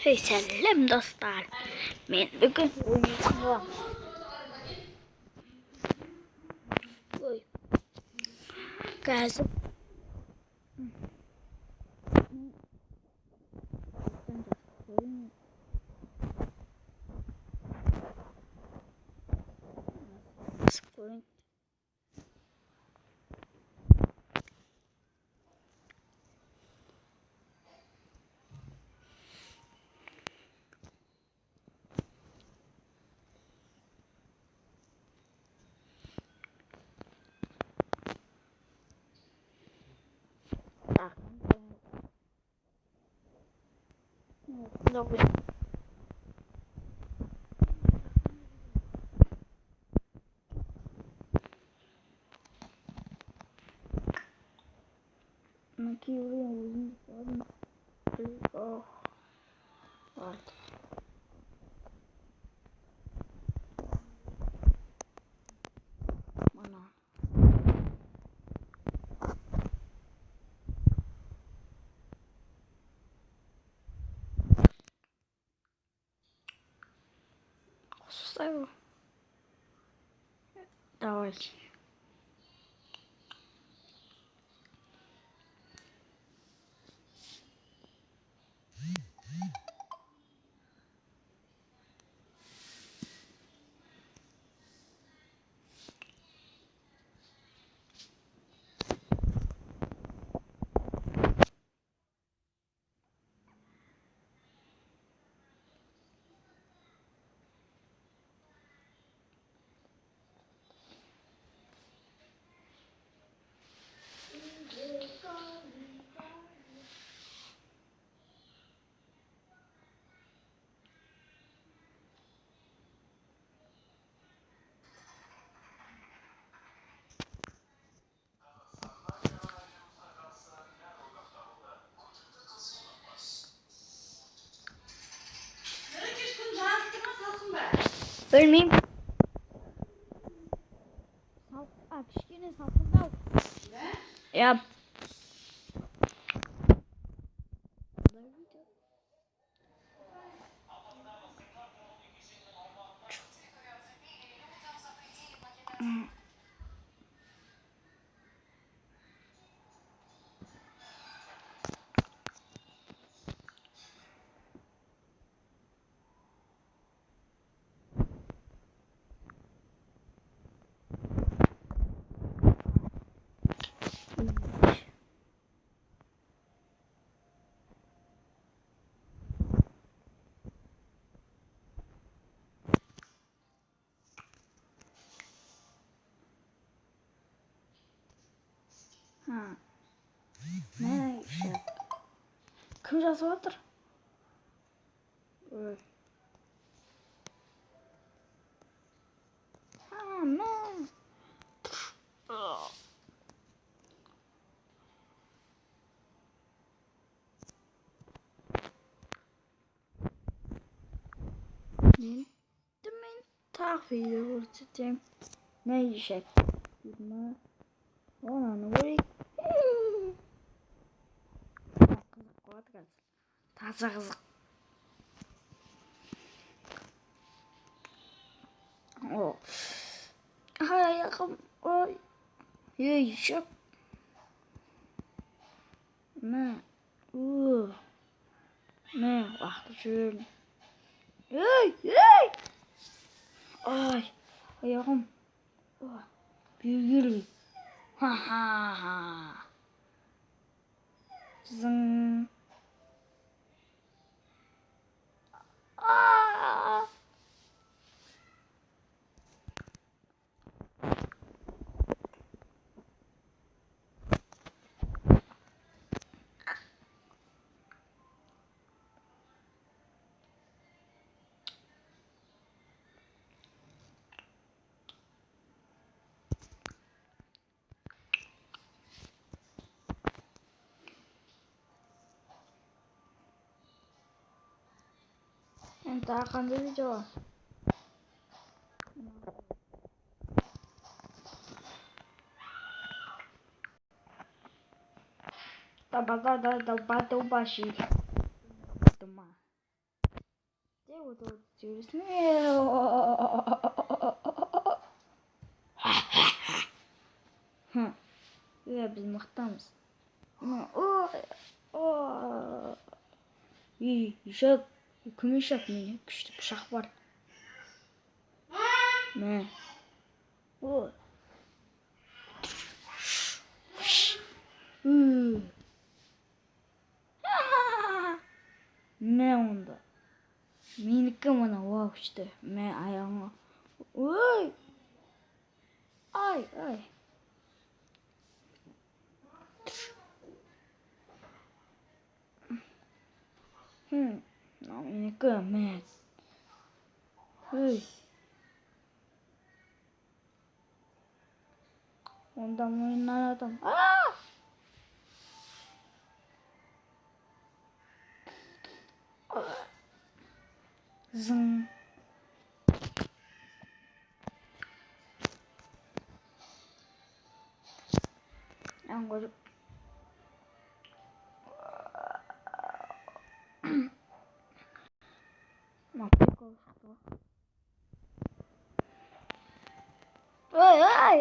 Hey selam dostlar. Men bugün oynayacağım. Oy. Geldim. Scoring. Dobra. Aqui eu vou mana susah. Давай. Ölmeyeyim. Kişinin sapında. Ne? Ya. Ha. Ne işte. Kim yazıyordur? Ha ne? Demin tahvili vuracağım. Ne yiyecek? Bilmem. Ona ne vurayım? Kızık kovadı gelsin. Taze kızık. O. Hay yakın. Oy. Yiyecek. Ne? Ne? Vakti şöyle. Hey. Ay. Ayağım. Büyülü. Ha. Zın. Aa. Entah akan video. Da batu bashi. Toma. вот интересно. Biz mıhtамыз. Ишак, кім ишак мене? Күшті пышақ бар. Мә. Мә онда. Менікі мына күшті. Мә аяғыңа. Ой! Ай! Менікі мә. Онда мойнынан адам. Зың. Ан көріп. Прикол шықты. Ай!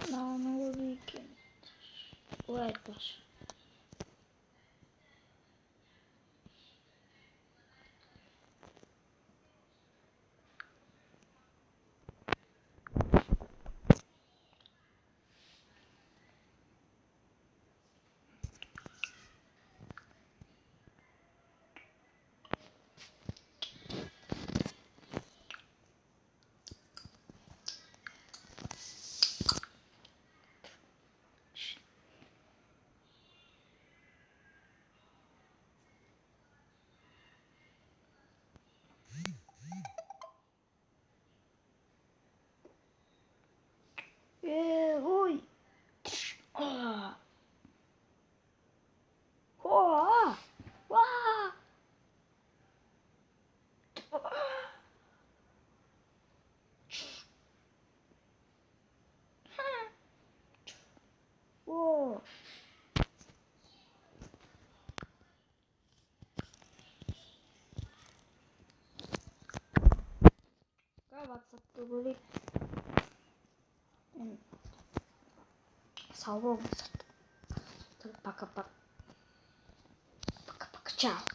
Não weekend. Uetas. Ой! WhatsApp'ta böyle sağ olun. Пока-пока. Пока-пока. Чао.